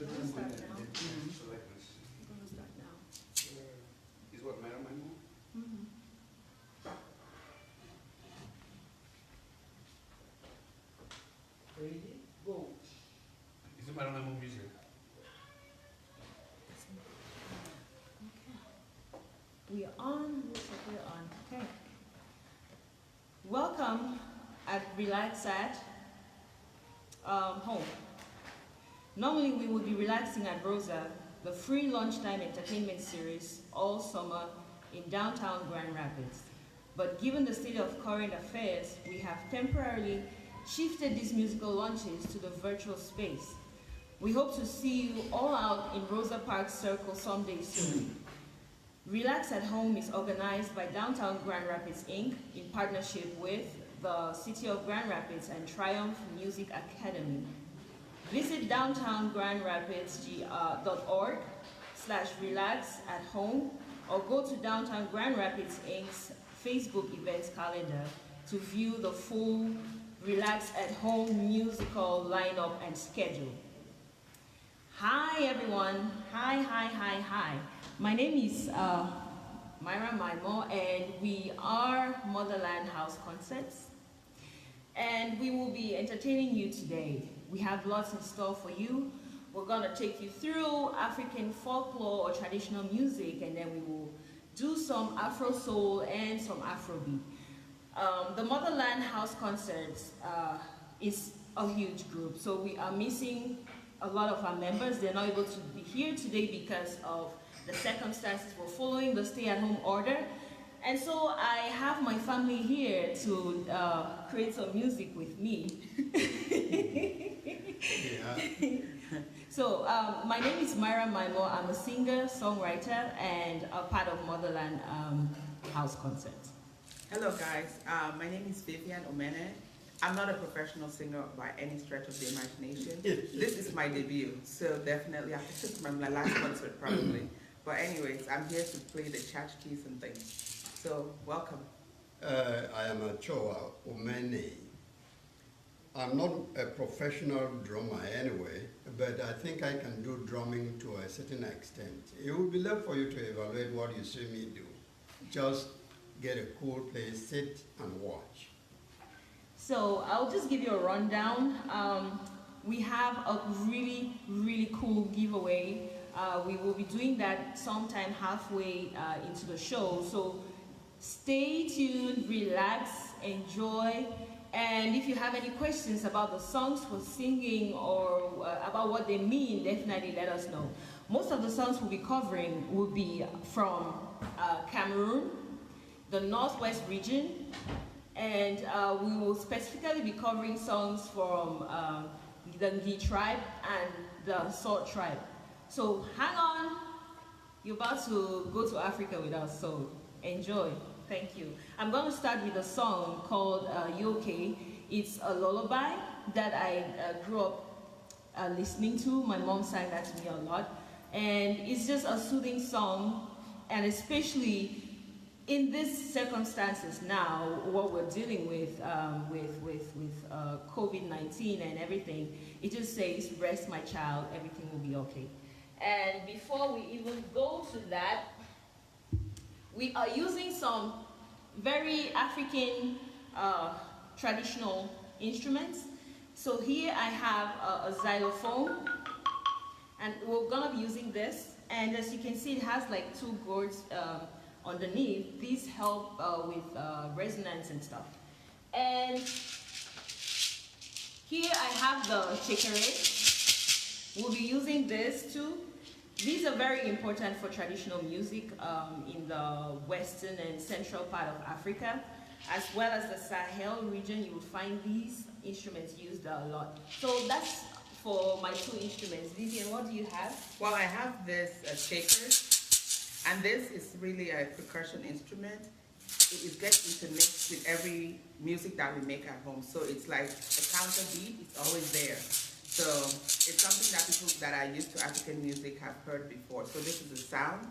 gonna start now. Selectors. We're gonna start now. Is what, Myra Maimoh? Mm-hmm. Ready? Go. Is it Myra Maimoh music? We are on. Looks like we're on. Okay. Welcome at Relax at Home. Normally we would be relaxing at Rosa, the free lunchtime entertainment series all summer in downtown Grand Rapids. But given the state of current affairs, we have temporarily shifted these musical launches to the virtual space. We hope to see you all out in Rosa Park Circle someday soon. Relax at Home is organized by Downtown Grand Rapids, Inc. in partnership with the City of Grand Rapids and Triumph Music Academy. Visit downtowngrandRapids.org/relax-at-home or go to Downtown Grand Rapids, Inc.'s Facebook events calendar to view the full Relax at Home musical lineup and schedule. Hi everyone, hi. My name is Myra Maimoh and we are Motherland House Concerts and we will be entertaining you today. We have lots in store for you. We're gonna take you through African folklore or traditional music and then we will do some Afro soul and some Afrobeat. The Motherland House Concerts is a huge group, so we are missing a lot of our members. They're not able to be here today because of the circumstances. We're following the stay-at-home order. And so I have my family here to create some music with me. So my name is Myra Maimoh. I'm a singer, songwriter, and a part of Motherland House Concerts. Hello guys, my name is Vivian Omene. I'm not a professional singer by any stretch of the imagination. This is my debut, so definitely I think it's my last concert probably. But anyways, I'm here to play the tchotchkes and things. So welcome. I am a Choa Omene. I'm not a professional drummer anyway, but I think I can do drumming to a certain extent. It would be left for you to evaluate what you see me do. Just get a cool place, sit and watch. So I'll just give you a rundown. We have a really cool giveaway. We will be doing that sometime halfway into the show. So stay tuned, relax, enjoy. And if you have any questions about the songs we're singing or about what they mean, definitely let us know. Most of the songs we'll be covering will be from Cameroon, the Northwest region, and we will specifically be covering songs from the Ngi tribe and the Salt tribe. So hang on, you're about to go to Africa with us, so enjoy. Thank you. I'm going to start with a song called You Okay. It's a lullaby that I grew up listening to. My mom sang that to me a lot. And it's just a soothing song, and especially in these circumstances now, what we're dealing with COVID-19 and everything, it just says, rest my child, everything will be okay. And before we even go to that, we are using some very African traditional instruments. So here I have a xylophone, and we're gonna be using this. And as you can see, it has like two gourds underneath. These help with resonance and stuff. And here I have the chekere. We'll be using this too. These are very important for traditional music in the western and central part of Africa, as well as the Sahel region. You will find these instruments used a lot. So that's for my two instruments. Vivian, what do you have? Well, I have this shaker, and this is really a percussion instrument. It gets intermixed with every music that we make at home. So it's like a counter beat, it's always there. So it's something that people that are used to African music have heard before. So this is the sound.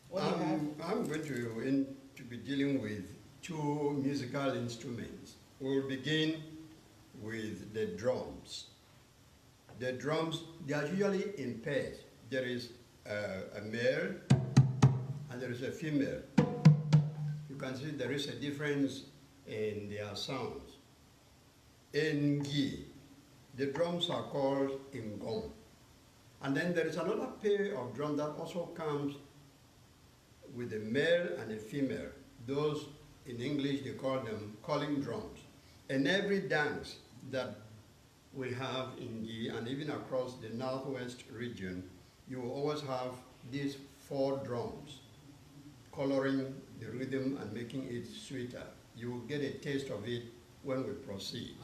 What do you have? I'm going to be dealing with two musical instruments. We'll begin with the drums. The drums, they are usually in pairs. There is a male and there is a female. You can see there is a difference in their sounds. In Gi, the drums are called ingom. And then there is another pair of drums that also comes with a male and a female. Those in English they call them calling drums. In every dance that we have in Gi and even across the northwest region, you will always have these 4 drums coloring the rhythm and making it sweeter. You will get a taste of it when we proceed.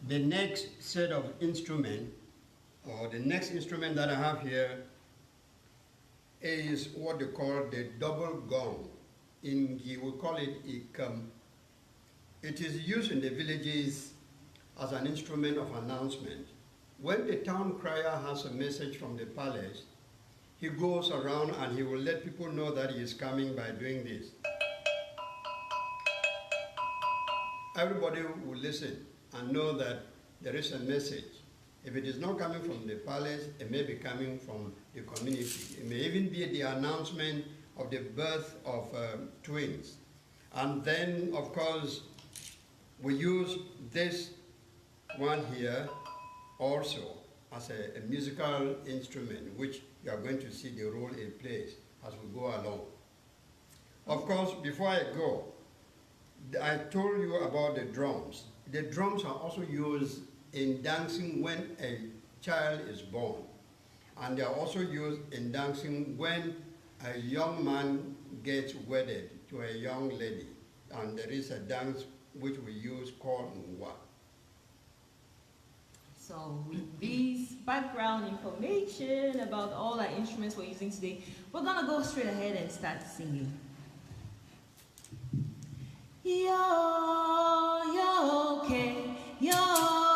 The next set of instrument, or the next instrument that I have here, is what they call the double gong. In Gi, we call it ikam. It is used in the villages as an instrument of announcement. When the town crier has a message from the palace, he goes around and he will let people know that he is coming by doing this. Everybody will listen and know that there is a message. If it is not coming from the palace, it may be coming from the community. It may even be the announcement of the birth of twins. And then, of course, we use this one here also as a musical instrument, which you are going to see the role it plays as we go along. Of course, before I go, I told you about the drums. The drums are also used in dancing when a child is born. And they are also used in dancing when a young man gets wedded to a young lady. And there is a dance which we use called Ngwa. So with this background information about all our instruments we're using today, we're gonna go straight ahead and start singing. Yo, yo, okay, yo.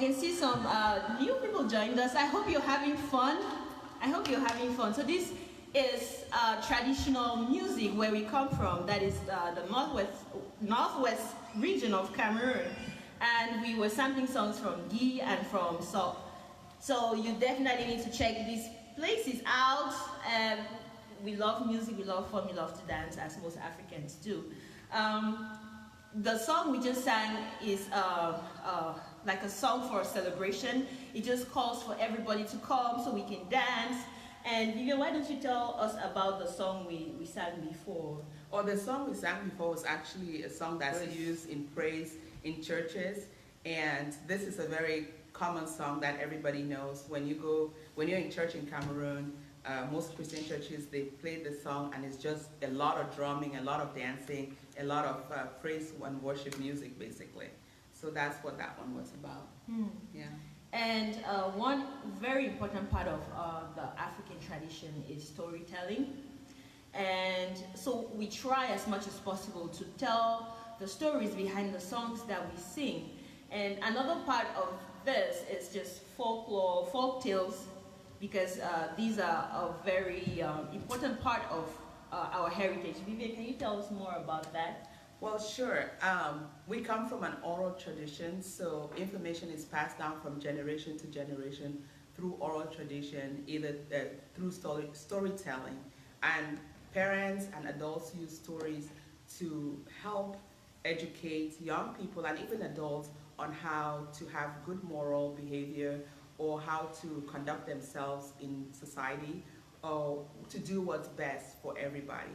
can see some new people joined us. I hope you're having fun. I hope you're having fun. So this is traditional music where we come from. That is the northwest region of Cameroon. And we were sampling songs from Guy and from So. So you definitely need to check these places out. We love music, we love fun, we love to dance, as most Africans do. The song we just sang is like a song for a celebration. It just calls for everybody to come so we can dance. And Vivian, why don't you tell us about the song we sang before? Well, the song we sang before was actually a song that's used in praise in churches. And this is a very common song that everybody knows. When you're in church in Cameroon, most Christian churches, they play this song, and it's just a lot of drumming, a lot of dancing, a lot of praise and worship music, basically. So that's what that one was about. Yeah. And one very important part of the African tradition is storytelling. And so we try as much as possible to tell the stories behind the songs that we sing. And another part of this is just folklore, folk tales, because these are a very important part of our heritage. Vivian, can you tell us more about that? Well, sure. We come from an oral tradition, so information is passed down from generation to generation through oral tradition, either through storytelling. And parents and adults use stories to help educate young people and even adults on how to have good moral behavior or how to conduct themselves in society or to do what's best for everybody.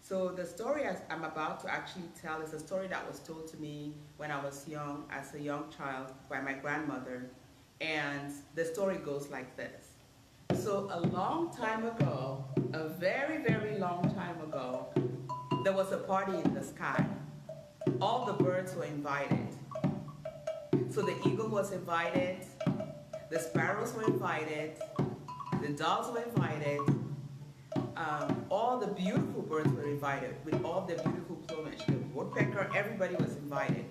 So the story I'm about to actually tell is a story that was told to me when I was young, as a young child, by my grandmother. And the story goes like this. So a long time ago, a very, very long time ago, there was a party in the sky. All the birds were invited. So the eagle was invited, the sparrows were invited, the doves were invited, all the beautiful birds were invited with all their beautiful plumage. The woodpecker, everybody was invited.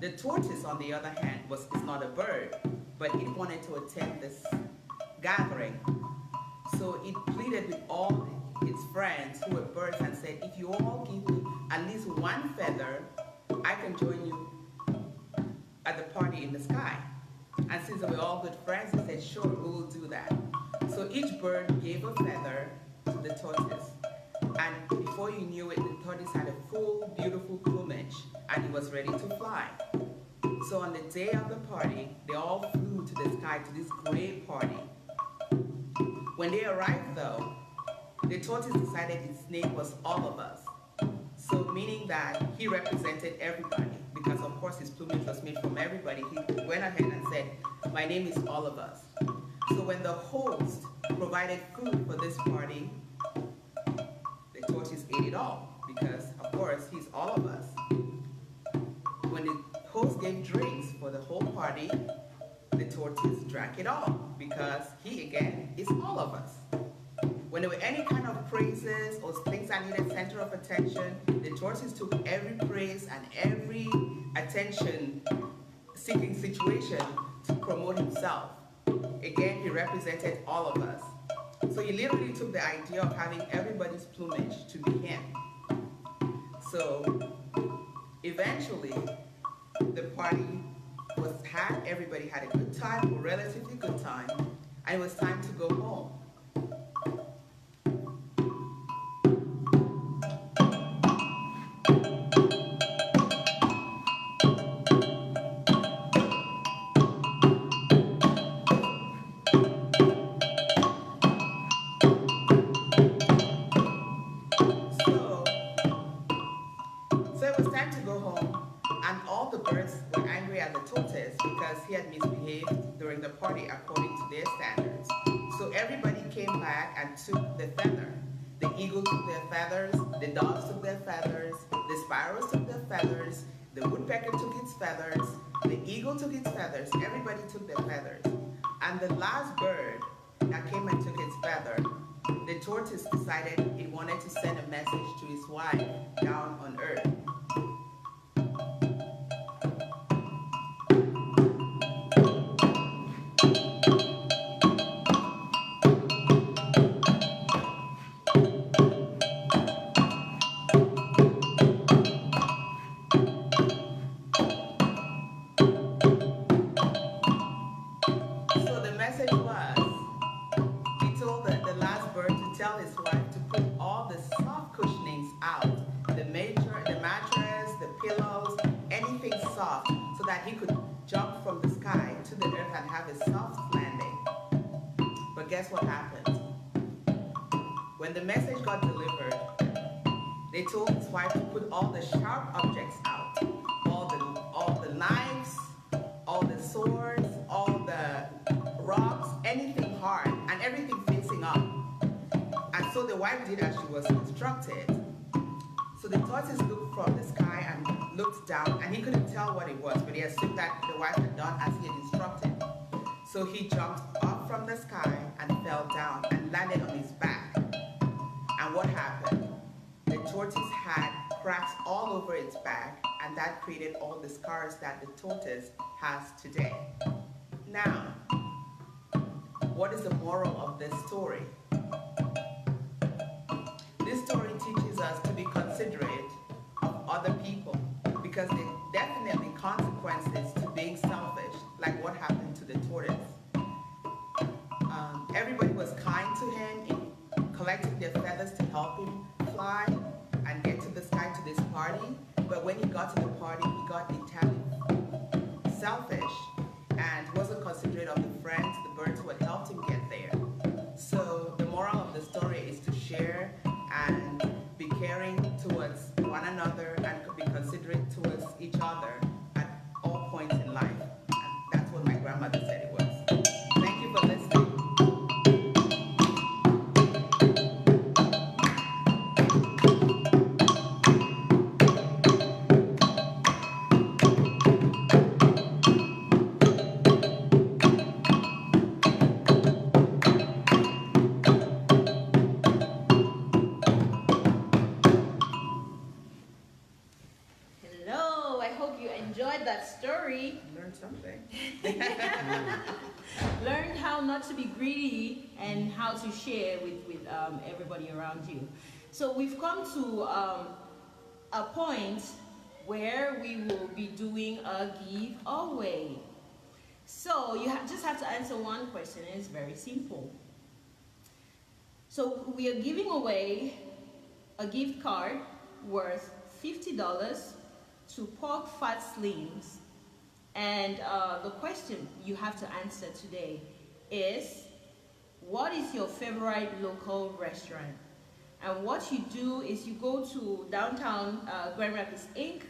The tortoise, on the other hand, is not a bird, but it wanted to attend this gathering. So it pleaded with all its friends who were birds and said, if you all give me at least one feather, I can join you at the party in the sky. And since they were all good friends, they said, sure, we will do that. So each bird gave a feather to the tortoise. And before you knew it, the tortoise had a full, beautiful plumage, and it was ready to fly. So on the day of the party, they all flew to the sky to this great party. When they arrived, though, the tortoise decided its name was All of Us. So meaning that he represented everybody, because of course his plumage was made from everybody. He went ahead and said, my name is All of Us. So when the host provided food for this party, the tortoise ate it all, because of course he's all of us. When the host gave drinks for the whole party, the tortoise drank it all, because he again is all of us. When there were any kind of praises or things that needed center of attention, the tortoise took every praise and every attention-seeking situation to promote himself. Again, he represented all of us. So he literally took the idea of having everybody's plumage to be him. So eventually, the party was had, everybody had a good time, a relatively good time, and it was time to go home. So it was time to go home, and all the birds were angry at the tortoise because he had misbehaved during the party according to their standards. So everybody came back and took the feather. The eagle took their feathers, the doves took their feathers, the sparrows took their feathers, the woodpecker took its feathers, the eagle took its feathers, everybody took their feathers. And the last bird that came and took its feather, the tortoise decided it wanted to send a message to his wife down on earth. message was, he told the last bird to tell his wife to put all the soft cushionings out, the mattress, the pillows, anything soft, so that he could jump from the sky to the earth and have a soft landing. But guess what happened? When the message got delivered, they told his wife to put all the sharp objects out, all the knives, all the swords, all the rocks, anything hard, and everything facing up. And so the wife did as she was instructed. So the tortoise looked from the sky and looked down, and he couldn't tell what it was, but he assumed that the wife had done as he had instructed. So he jumped up from the sky and fell down and landed on his back. And what happened? The tortoise had cracks all over its back, and that created all the scars that the tortoise has today. Now, what is the moral of this story? This story teaches us to be considerate of other people, because there are definitely consequences to being selfish, like what happened to the tortoise. Everybody was kind to him in collecting their feathers to help him fly and get to the sky to this party, but when he got to the party, he got entirely selfish and wasn't considerate of the friends, the birds who had helped him get there. So the moral of the story is to share and be caring towards one another and be considerate towards each other at all points in life. And that's what my grandmother said it was. Thank you for listening. Hello, I hope you enjoyed that story. Learn something. Learned how not to be greedy and how to share with everybody around you. So we've come to a point where we will be doing a giveaway. So you just have to answer one question, and it's very simple. So we are giving away a gift card worth $50 to Pork Fat Slims. And the question you have to answer today is, what is your favorite local restaurant? And what you do is you go to Downtown Grand Rapids Inc.,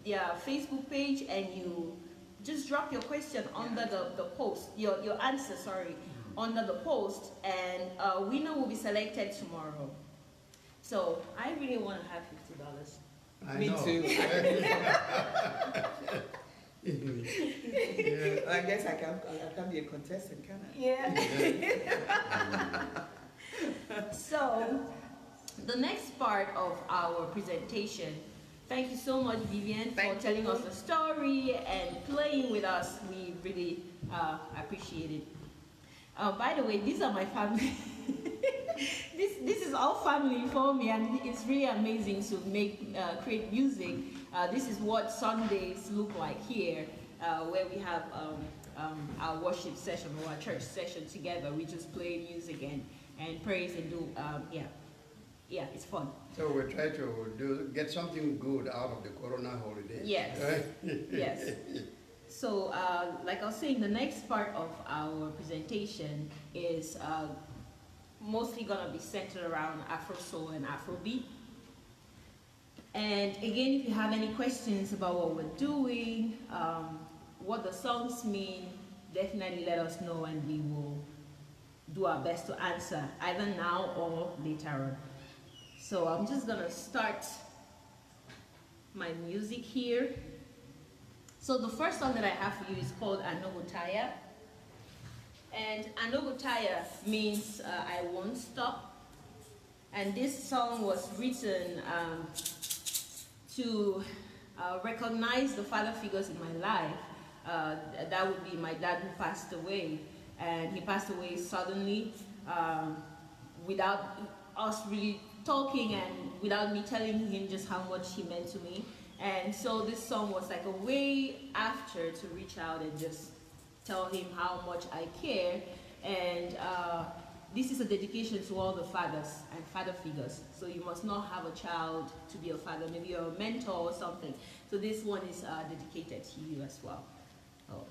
their Facebook page, and you just drop your question under the post, your answer, sorry, under the post, and a winner will be selected tomorrow. So I really want to have $50. Me too. Yeah. I guess I can be a contestant, can I? Yeah. So, the next part of our presentation, thank you so much, Vivian, for telling us the story and playing with us. We really appreciate it. By the way, these are my family. This is all family for me, and it's really amazing to create music. This is what Sundays look like here, where we have our worship session or our church session together. We just play music and praise and do, yeah, it's fun. So we try to get something good out of the Corona holiday. Yes, yes. So, like I was saying, the next part of our presentation is mostly gonna be centered around Afro Soul and Afrobeat. And again, if you have any questions about what we're doing, what the songs mean, definitely let us know, and we will do our best to answer either now or later on. So I'm just gonna start my music here. So the first song that I have for you is called Anogotaya. And Anogotaya means I won't stop. And this song was written to recognize the father figures in my life. That would be my dad, who passed away. And he passed away suddenly without us really talking and without me telling him just how much he meant to me. And so this song was like a way after to reach out and just tell him how much I care. And this is a dedication to all the fathers and father figures. So you must not have a child to be a father. Maybe you're a mentor or something. So this one is dedicated to you as well. Oh.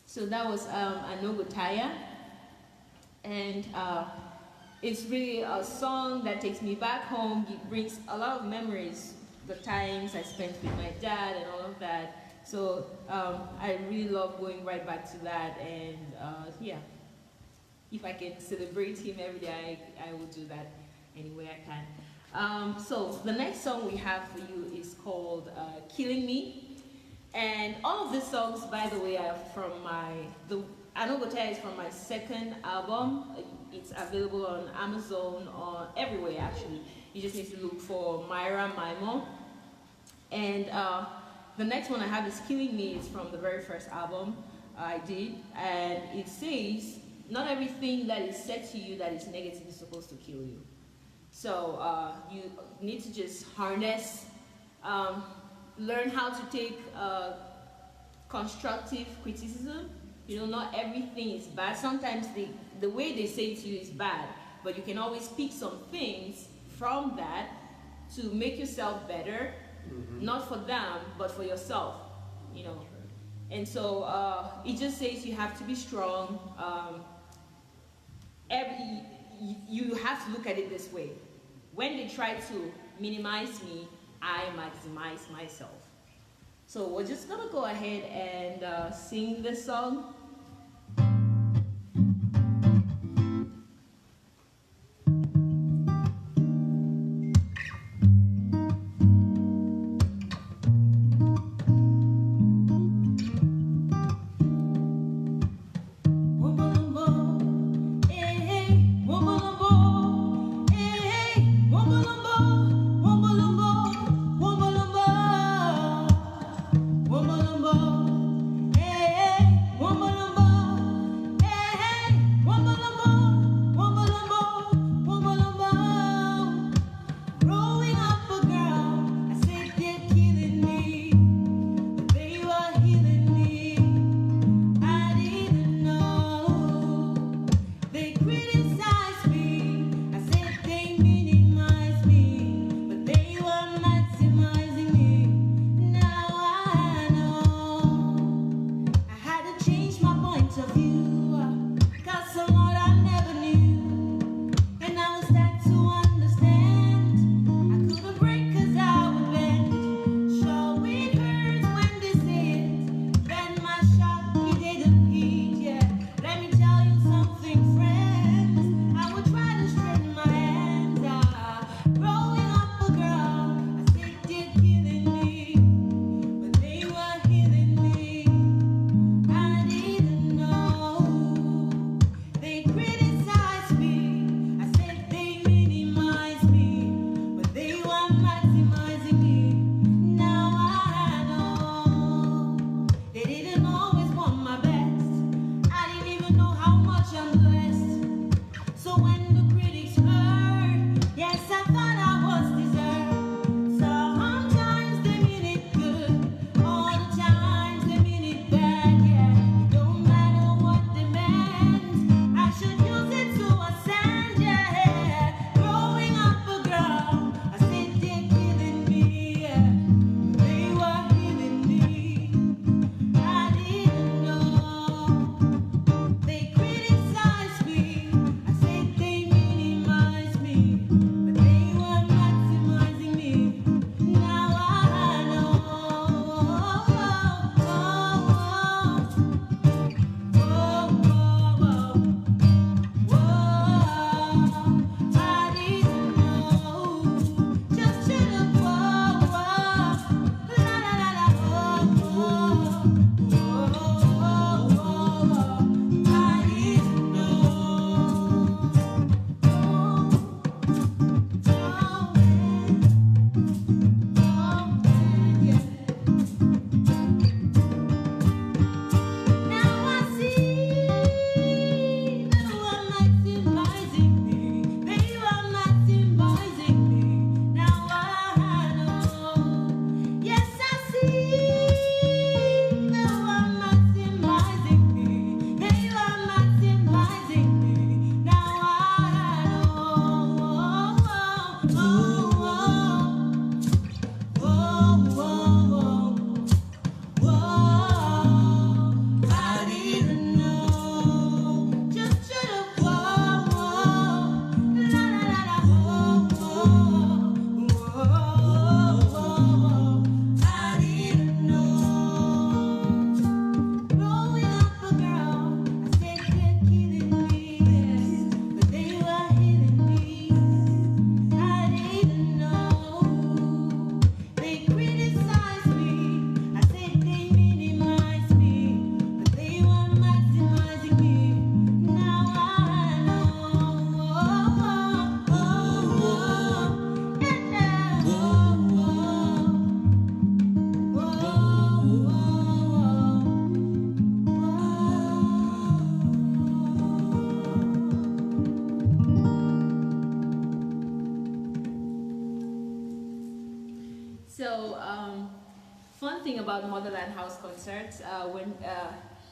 So that was Anogotaya, and it's really a song that takes me back home. It brings a lot of memories, the times I spent with my dad and all of that. So I really love going right back to that, and yeah, if I can celebrate him every day, I will do that any way I can. So the next song we have for you is called Killing Me. And all of these songs, by the way, are from Anogotaya is from my second album. It's available on Amazon or everywhere actually. You just need to look for Myra Maimoh. And the next one I have is Killing Me. It's from the very first album I did. And it says, not everything that is said to you that is negative is supposed to kill you. So you need to just harness, learn how to take constructive criticism. You know, not everything is bad. Sometimes the way they say it to you is bad, but you can always pick some things from that to make yourself better, not for them, but for yourself, you know. And so it just says you have to be strong. You have to look at it this way. When they try to minimize me, I maximize myself. So we're just gonna go ahead and sing this song. Woman, something about Motherland House Concerts, when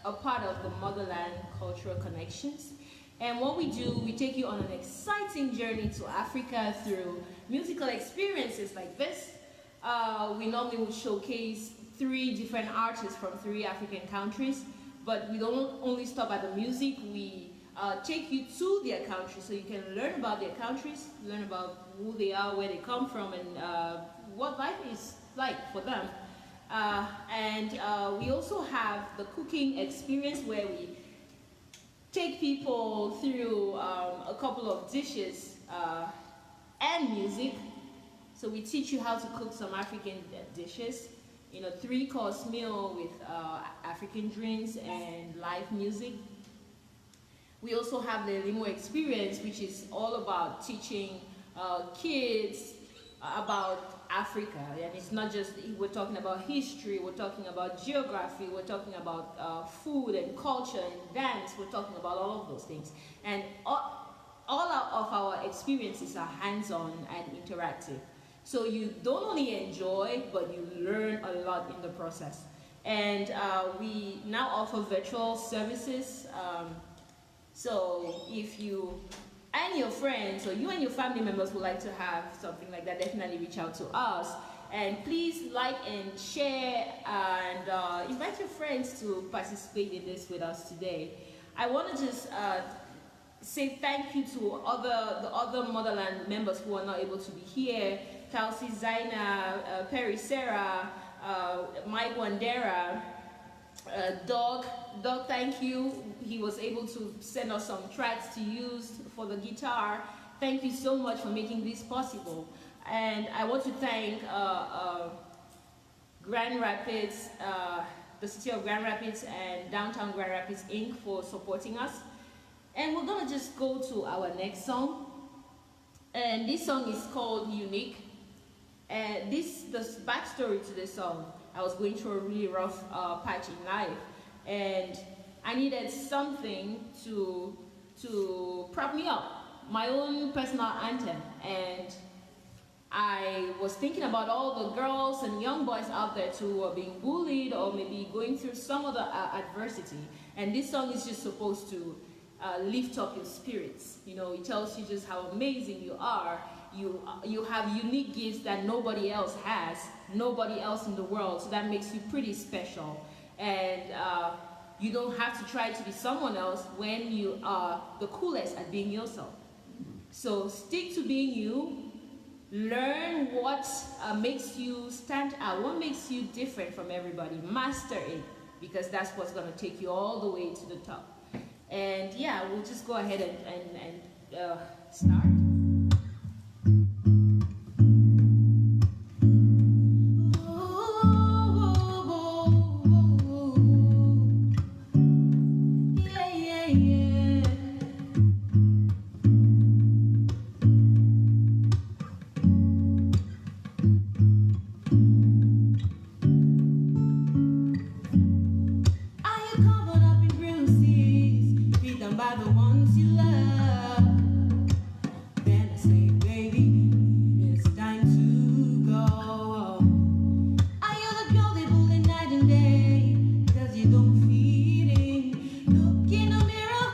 a part of the Motherland Cultural Connections. And what we do, we take you on an exciting journey to Africa through musical experiences like this. We normally would showcase 3 different artists from 3 African countries, but we don't only stop at the music. We take you to their country so you can learn about their countries, learn about who they are, where they come from, and what life is like for them. We also have the cooking experience where we take people through a couple of dishes and music. So we teach you how to cook some African dishes, 3-course meal with African drinks and live music. We also have the limo experience, which is all about teaching kids about Africa. And it's not just, we're talking about history, we're talking about geography, we're talking about food and culture and dance, we're talking about all of those things. And all of our experiences are hands-on and interactive. So you don't only enjoy, but you learn a lot in the process. And we now offer virtual services. So if you and your friends, or you and your family members would like to have something like that, definitely reach out to us. And please like and share, and invite your friends to participate in this with us today. I want to just say thank you to the other Motherland members who are not able to be here. Kelsey, Zaina, Perry, Sarah, Mike Wandera, Doug, thank you. He was able to send us some tracks to use for the guitar. Thank you so much for making this possible. And I want to thank Grand Rapids, the city of Grand Rapids and Downtown Grand Rapids Inc. for supporting us. And we're gonna just go to our next song. And this song is called Unique. And the backstory to this song, I was going through a really rough patch in life, and I needed something to prop me up, my own personal anthem. And I was thinking about all the girls and young boys out there who are being bullied or maybe going through some other adversity. And this song is just supposed to lift up your spirits. It tells you just how amazing you are. You have unique gifts that nobody else has, nobody else in the world, so that makes you pretty special. And you don't have to try to be someone else when you are the coolest at being yourself. So stick to being you, learn what makes you stand out, what makes you different from everybody, master it, because that's what's going to take you all the way to the top. And yeah, we'll just go ahead and start. By the ones you love, then I say, baby, it's time to go. Are you the girl they bully night and day, cause you don't fit in? Look in the mirror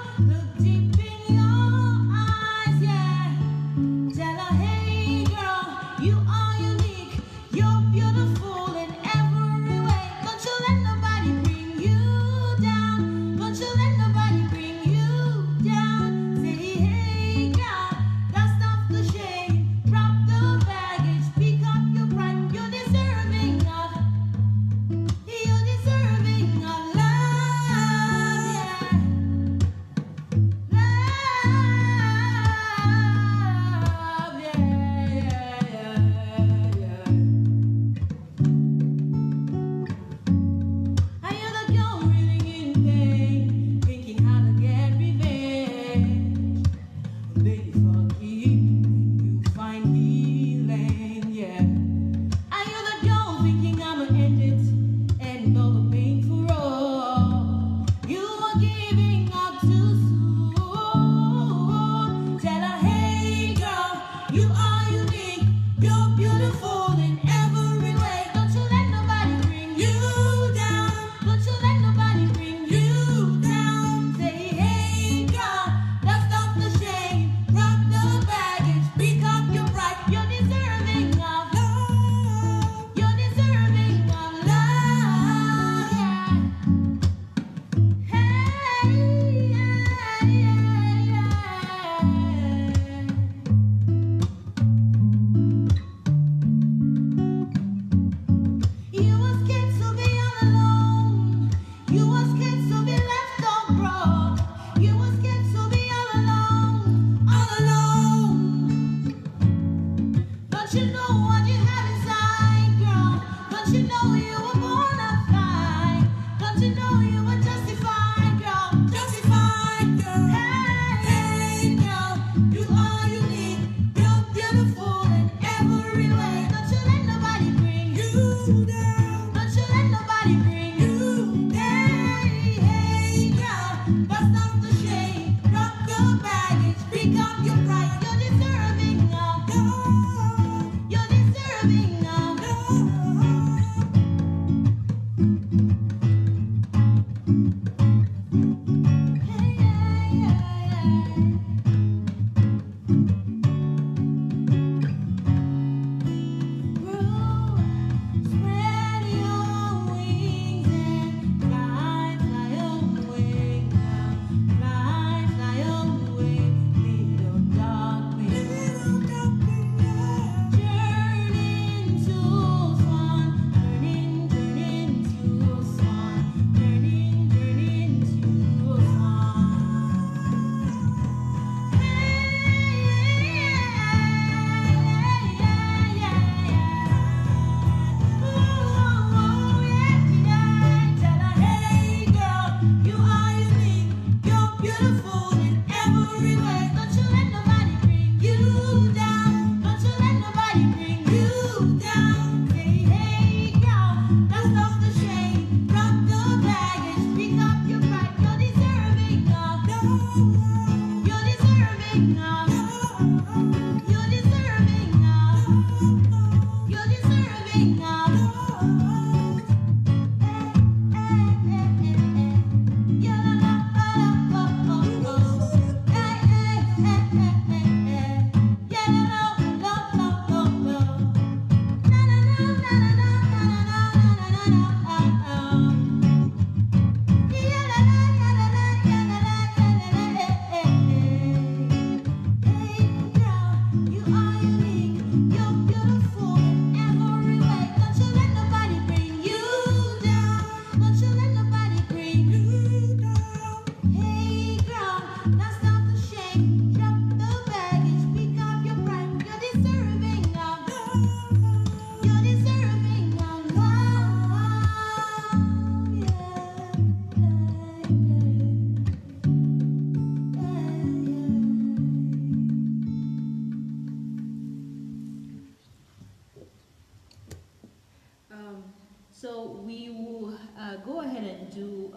So we will go ahead and do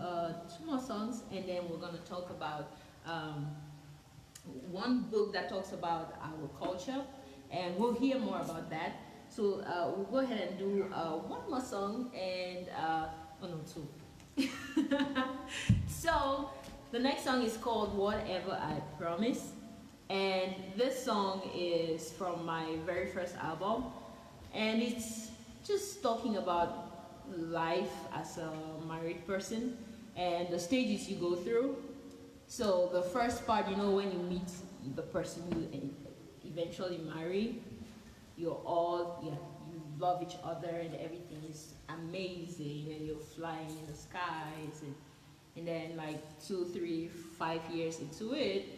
two more songs, and then we're going to talk about one book that talks about our culture, and we'll hear more about that. So we'll go ahead and do one more song, and oh no, two. So the next song is called Whatever I Promise, and this song is from my very first album, and it's just talking about life as a married person and the stages you go through. So the first part, you know, when you meet the person you eventually marry, you're all, yeah, you love each other and everything is amazing and you're flying in the skies, and then like 2, 3, 5 years into it,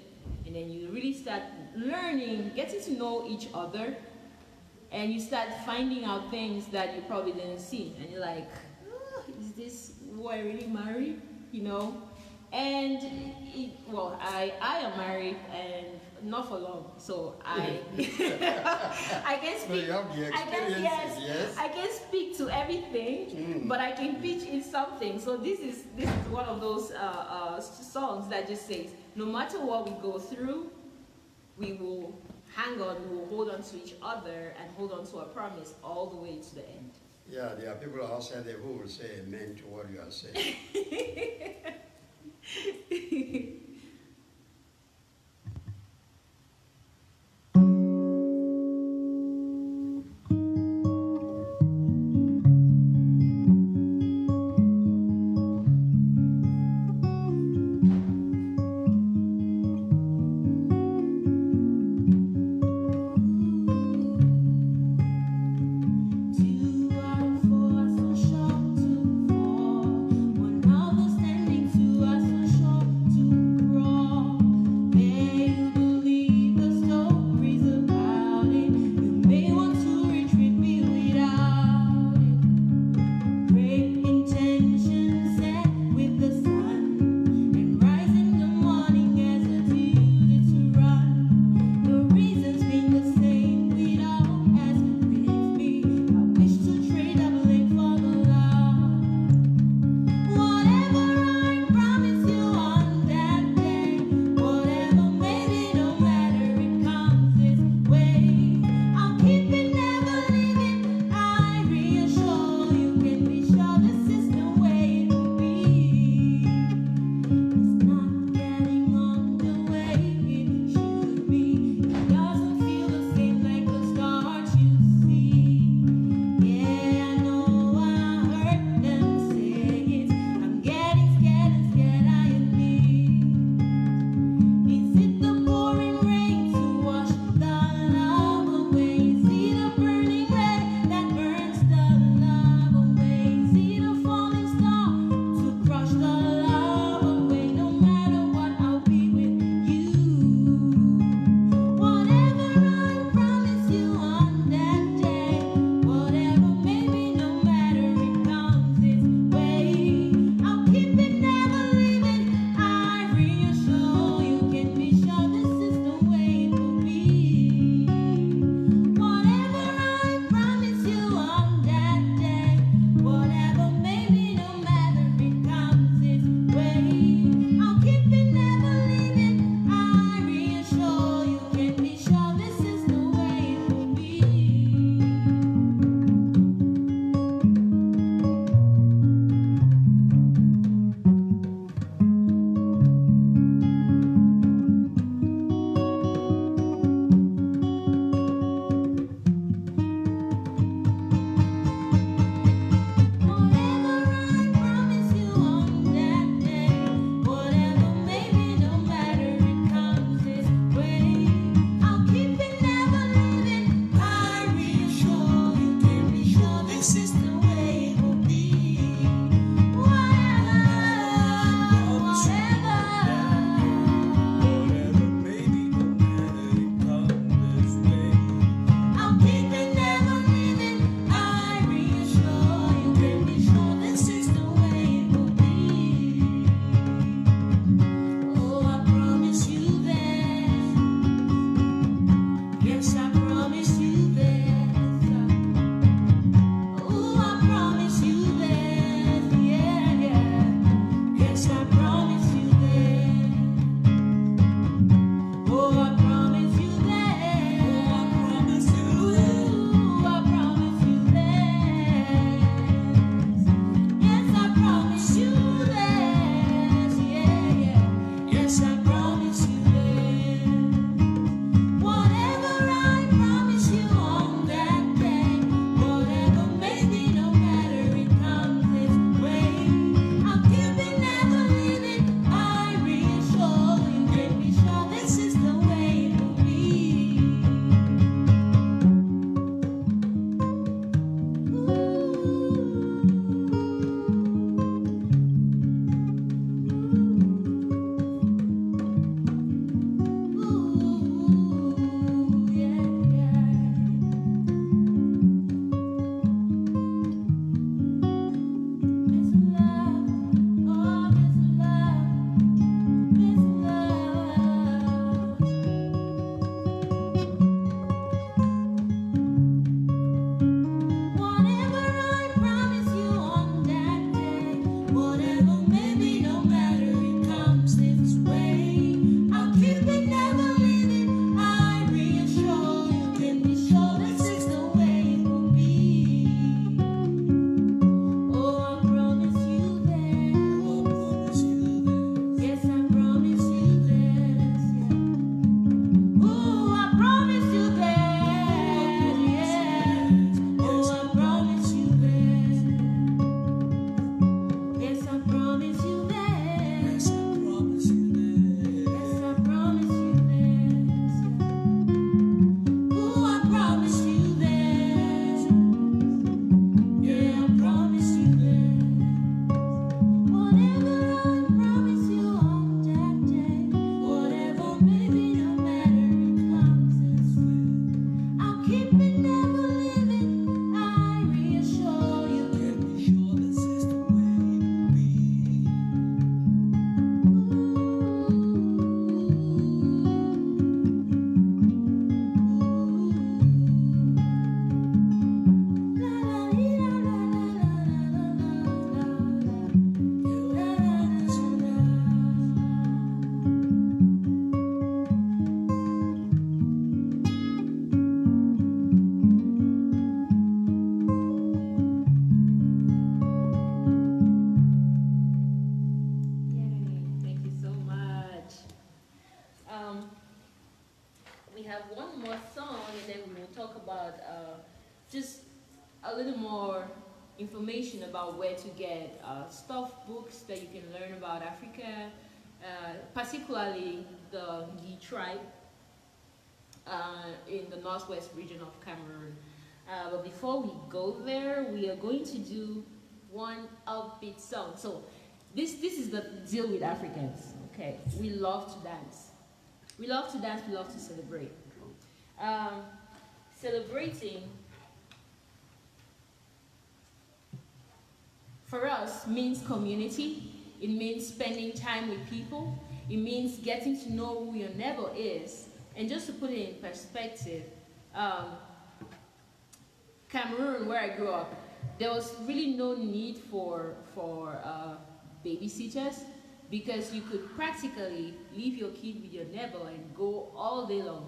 and then you really start learning, getting to know each other, and you start finding out things that you probably didn't see, and you're like, oh, is this who I really married? You know? And well, I am married, and not for long, so I I can speak. So you have the experiences, yes. I can speak to everything, but I can pitch in something. So this is one of those songs that just says, no matter what we go through, we will hang on, we will hold on to each other and hold on to our promise all the way to the end. Yeah, there are people outside there who will say amen to what you are saying. Two are for, so short to fall. One of the standing, two are so short to just a little more information about where to get stuff, books that you can learn about Africa, particularly the Gi tribe in the northwest region of Cameroon. But before we go there, we are going to do one upbeat song. So this is the deal with Africans. Okay, we love to dance. We love to dance. We love to celebrate. Celebrating for us means community. It means spending time with people. It means getting to know who your neighbor is. And just to put it in perspective, Cameroon, where I grew up, there was really no need for babysitters, because you could practically leave your kid with your neighbor and go all day long.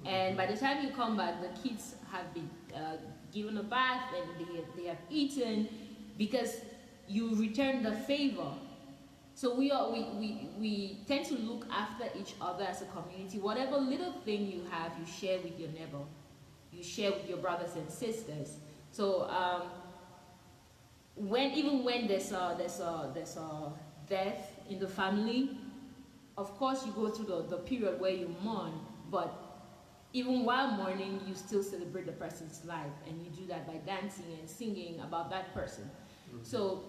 And by the time you come back, the kids have been given a bath and they have eaten, because you return the favor. So we tend to look after each other as a community. Whatever little thing you have, you share with your neighbor. You share with your brothers and sisters. So even when there's a death in the family, of course you go through the period where you mourn, but even while mourning, you still celebrate the person's life, and you do that by dancing and singing about that person. Mm-hmm. So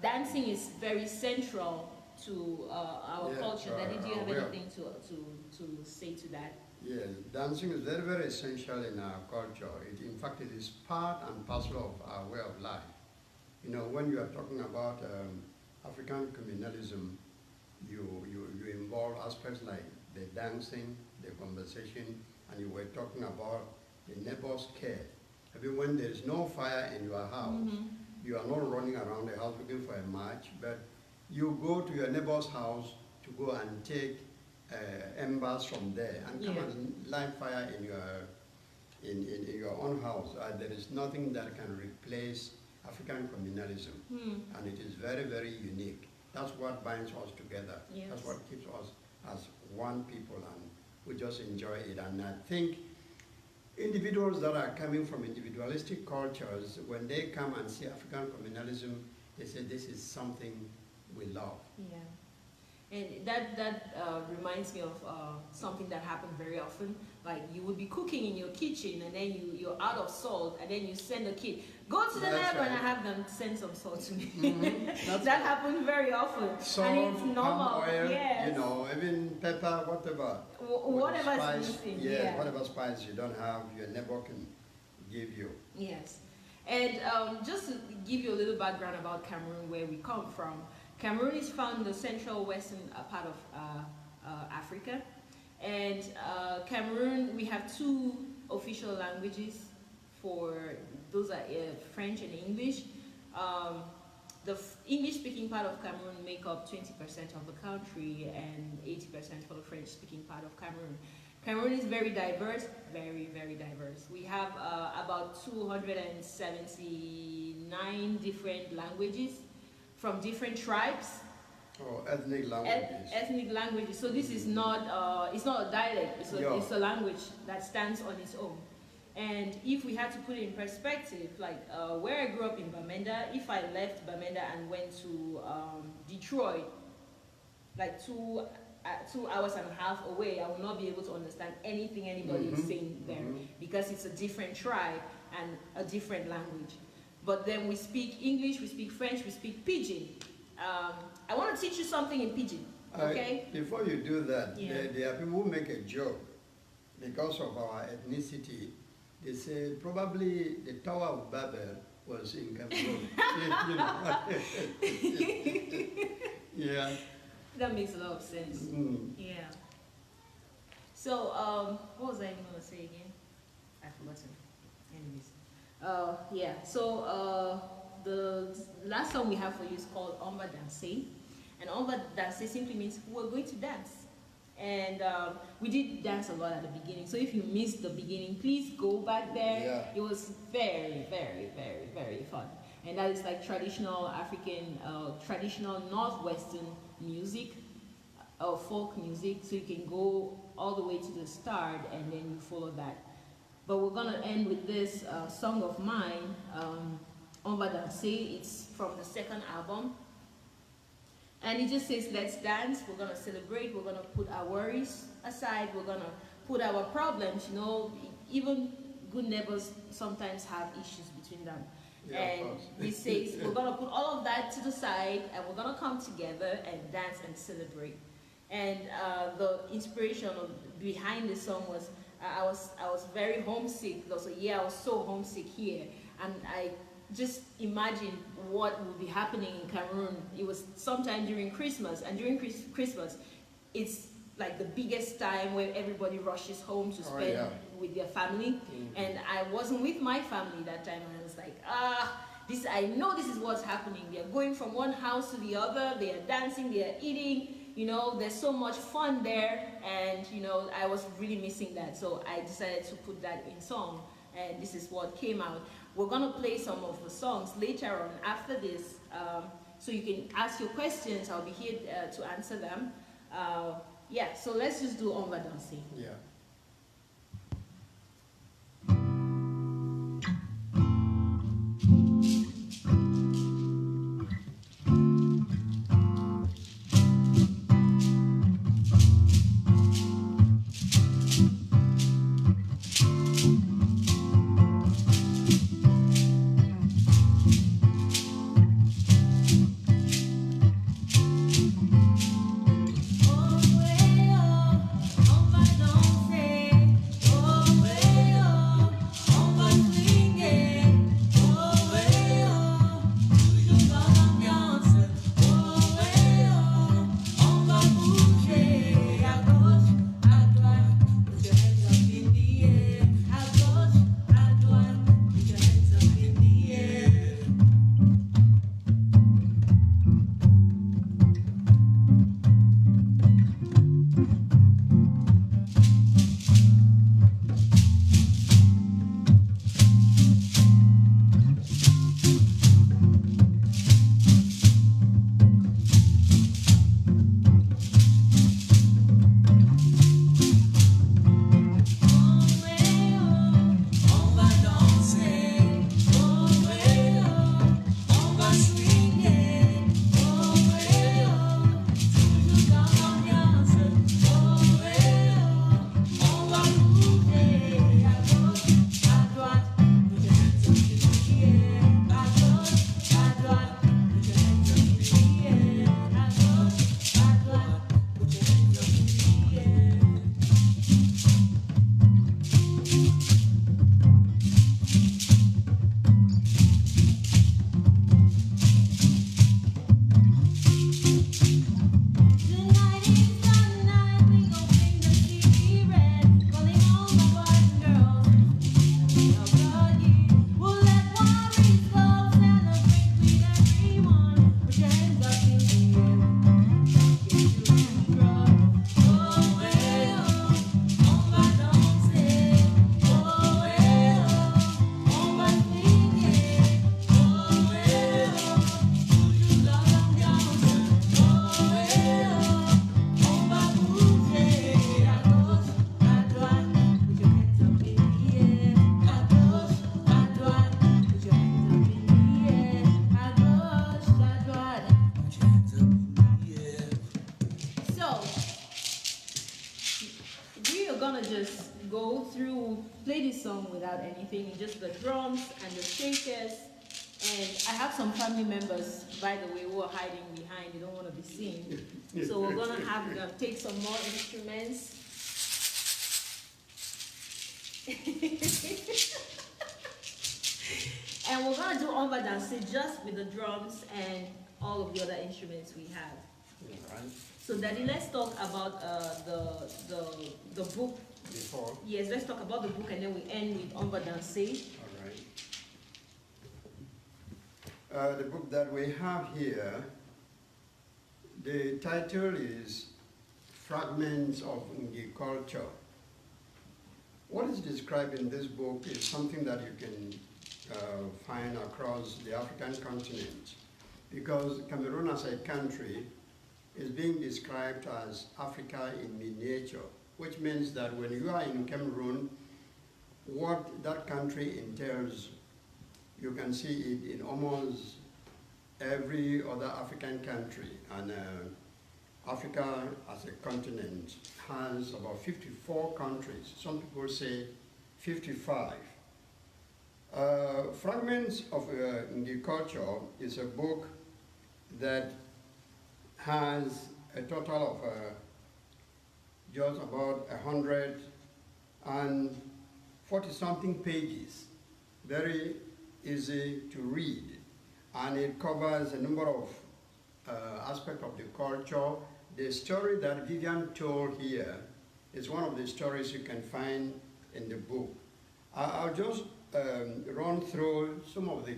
dancing is very central to our culture. Daddy, do you have anything to say to that? Yes, dancing is very, very essential in our culture. In fact, it is part and parcel of our way of life. You know, when you are talking about African communalism, you involve aspects like the dancing, the conversation, and you were talking about the neighbor's care. I mean, when there is no fire in your house, mm-hmm. you are not running around the house looking for a match, but you go to your neighbor's house to go and take embers from there and come and light fire in your own house. There is nothing that can replace African communalism, and it is very, very unique. That's what binds us together. Yes. That's what keeps us as one people, and we just enjoy it. And I think individuals that are coming from individualistic cultures, when they come and see African communalism, they say this is something we love. Yeah. And that reminds me of something that happened very often. Like, you would be cooking in your kitchen, and then you're out of salt, and then you send a kid, go to the neighbor and I have them send some salt to me. Mm-hmm. That happens very often. Salt, and it's normal. Palm oil, yes. You know, even pepper, whatever. Whatever spice, is missing. yes, yeah. Whatever spice you don't have, your neighbor can give you. Yes. And just to give you a little background about Cameroon, where we come from. Cameroon is found in the central western part of Africa. And Cameroon, we have two official languages. Those are French and English. The English-speaking part of Cameroon make up 20% of the country, and 80% for the French-speaking part of Cameroon. Cameroon is very diverse, very, very diverse. We have about 279 different languages from different tribes. Oh, ethnic languages. Ethnic languages. So this is not, it's not a dialect, it's a language that stands on its own. And if we had to put it in perspective, like where I grew up in Bamenda, if I left Bamenda and went to Detroit, like 2 hours and a half away, I will not be able to understand anything anybody is saying there, because it's a different tribe and a different language. But then we speak English, we speak French, we speak Pidgin. I want to teach you something in Pidgin, okay? Before you do that, there are people who make a joke because of our ethnicity. They say probably the Tower of Babel was in Cameroon. Yeah. That makes a lot of sense. Yeah. So, what was I even going to say again? I've forgotten. Anyways. Yeah, so the last song we have for you is called On Va Danser. And On Va Danser simply means we're going to dance. And we did dance a lot at the beginning. So if you missed the beginning, please go back there. Yeah. It was very, very, very, very fun. And that is like traditional African, traditional Northwestern music, folk music. So you can go all the way to the start and then you follow that. But we're gonna end with this song of mine, On Va Danser. It's from the second album. And it just says, let's dance, we're gonna celebrate, we're gonna put our worries aside, we're gonna put our problems, you know, even good neighbors sometimes have issues between them. Yeah, and we say, we're gonna put all of that to the side and we're gonna come together and dance and celebrate. And the inspiration behind this song was, I was very homesick. There was a year I was so homesick here, and I just imagine what would be happening in Cameroon. It was sometime during Christmas, and during Christmas, it's like the biggest time where everybody rushes home to spend with their family. And I wasn't with my family that time, and I was like, I know this is what's happening. They're going from one house to the other, they are dancing, they are eating, you know, there's so much fun there, and you know, I was really missing that. So I decided to put that in song, and this is what came out. We're gonna play some of the songs later on after this, so you can ask your questions. I'll be here to answer them. Yeah, so let's just do On Va Danser. Yeah. Without anything, just the drums and the shakers. And I have some family members, by the way, who are hiding behind. They don't want to be seen. So we're gonna have them take some more instruments. And we're gonna do On Va Danser just with the drums and all of the other instruments we have. Right. So Daddy, let's talk about the book. Before. Yes, let's talk about the book, and then we end with On Va Danser. All right. The book that we have here, the title is Fragments of Ngi Culture. What is described in this book is something that you can find across the African continent, because Cameroon as a country is being described as Africa in miniature, which means that when you are in Cameroon, what that country entails. You can see it in almost every other African country, and Africa as a continent has about 54 countries. Some people say 55. Fragments of Ngi Culture is a book that has a total of just about 140 something pages, very easy to read, and it covers a number of aspects of the culture. The story that Vivian told here is one of the stories you can find in the book. I'll just run through some of the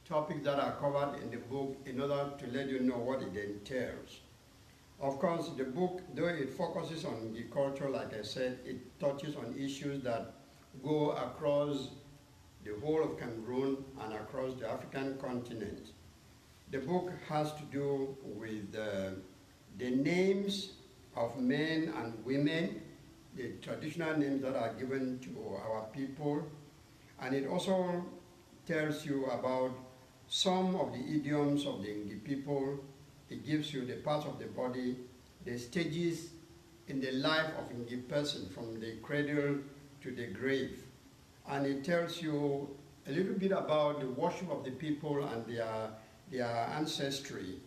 topics that are covered in the book in order to let you know what it entails. Of course, the book, though it focuses on the culture, like I said, it touches on issues that go across the whole of Cameroon and across the African continent. The book has to do with the names of men and women, the traditional names that are given to our people, and it also tells you about some of the idioms of the Ngi people. It gives you the parts of the body, the stages in the life of Ngi person from the cradle to the grave. And it tells you a little bit about the worship of the people and their ancestry.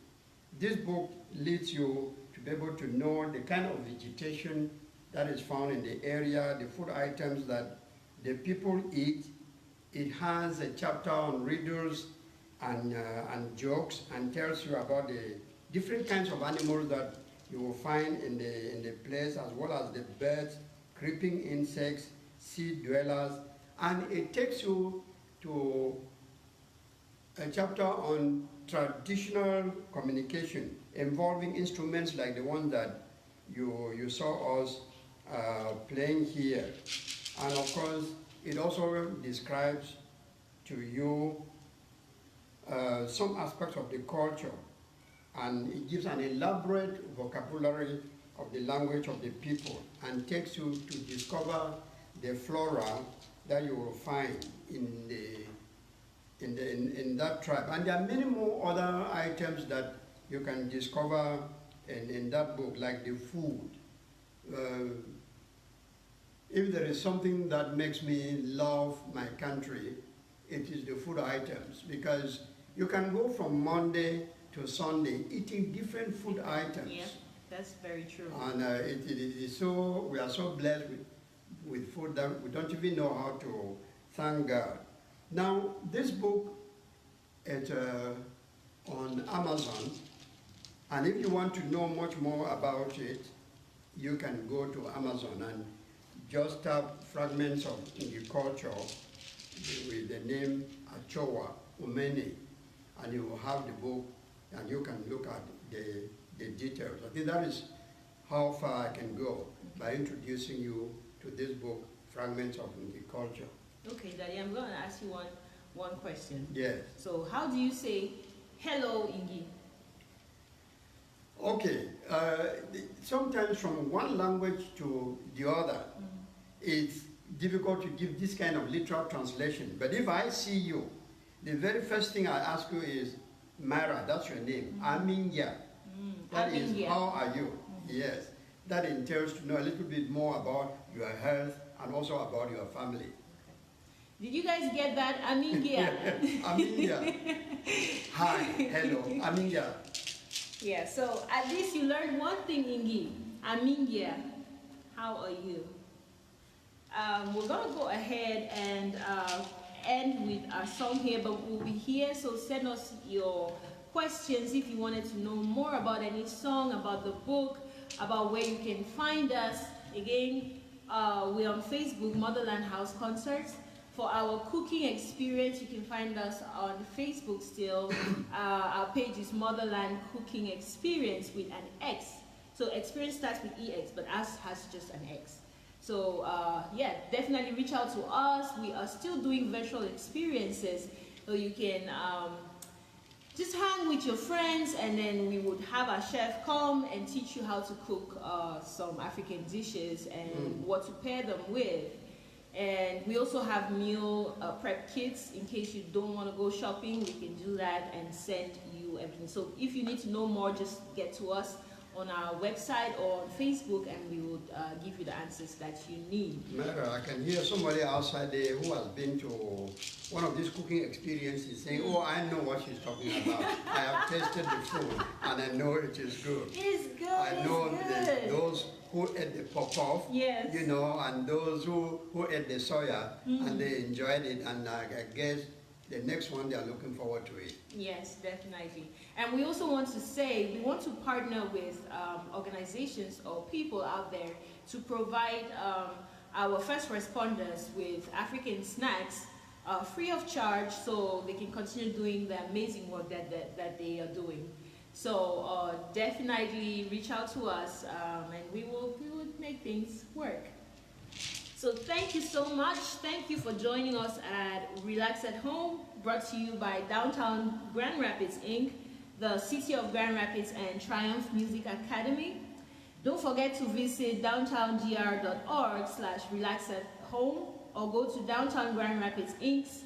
This book leads you to be able to know the kind of vegetation that is found in the area, the food items that the people eat. It has a chapter on riddles and jokes, and tells you about the different kinds of animals that you will find in the place, as well as the birds, creeping insects, seed dwellers, and it takes you to a chapter on traditional communication involving instruments like the one that you saw us playing here. And of course, it also describes to you some aspects of the culture, and it gives an elaborate vocabulary of the language of the people and takes you to discover the flora that you will find in that tribe. And there are many more other items that you can discover in that book, like the food. If there is something that makes me love my country, it is the food items, because you can go from Monday to Sunday eating different food items. Yeah, that's very true. And it is so, we are so blessed with food that we don't even know how to thank God. Now, this book is on Amazon, and if you want to know much more about it, you can go to Amazon and just tap fragments of Ngi culture with the name Achowa Umene, and you will have the book, and you can look at the details. I think that is how far I can go by introducing you to this book, Fragments of Ngi Culture. Okay, Daddy, I'm going to ask you one question. Yes. So how do you say hello, Ngi? Okay, sometimes from one language to the other, it's difficult to give this kind of literal translation. But if I see you, the very first thing I ask you is, Myra, that's your name, Aminya. That is, how are you? Yes, that entails to know a little bit more about your health and also about your family. Did you guys get that? Amingia. Aminya. Hi, hello, Aminya. Yeah, so at least you learned one thing, Ngi. Amingia. How are you? We're going to go ahead and end with our song here, but we'll be here, so send us your questions if you wanted to know more about any song, about the book, about where you can find us. Again, we're on Facebook, Motherland House Concerts. For our cooking experience, you can find us on Facebook still. Our page is Motherland Cooking Experience with an X. So experience starts with EX, but us has just an X. So yeah, definitely reach out to us. We are still doing virtual experiences, so you can just hang with your friends, and then we would have our chef come and teach you how to cook some African dishes and what to pair them with. And we also have meal prep kits in case you don't want to go shopping. We can do that and send you everything. So if you need to know more, just get to us on our website or on Facebook, and we would give you the answers that you need. Myra, I can hear somebody outside there who has been to one of these cooking experiences saying, oh, I know what she's talking about. I have tasted the food and I know it is good. It's good. I know it's good. those who ate the pop-off, Yes. you know, and those who ate the soya and they enjoyed it, and I guess the next one they are looking forward to it. Yes, definitely. And we also want to say, we want to partner with organizations or people out there to provide our first responders with African snacks free of charge, so they can continue doing the amazing work that they are doing. So definitely reach out to us, and we will make things work. So thank you so much. Thank you for joining us at Relax at Home, brought to you by Downtown Grand Rapids, Inc., the City of Grand Rapids, and Triumph Music Academy. Don't forget to visit downtowngr.org/relaxathome, or go to Downtown Grand Rapids, Inc.'s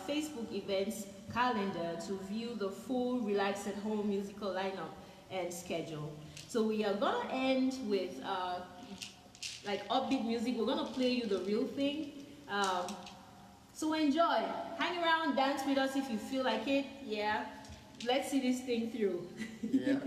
Facebook events calendar to view the full Relax at Home musical lineup and schedule. So we are gonna end with like upbeat music. We're gonna play you the real thing. So enjoy, hang around, dance with us if you feel like it. Yeah, let's see this thing through. Yeah.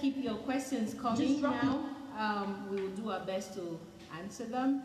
keep your questions coming now. We will do our best to answer them.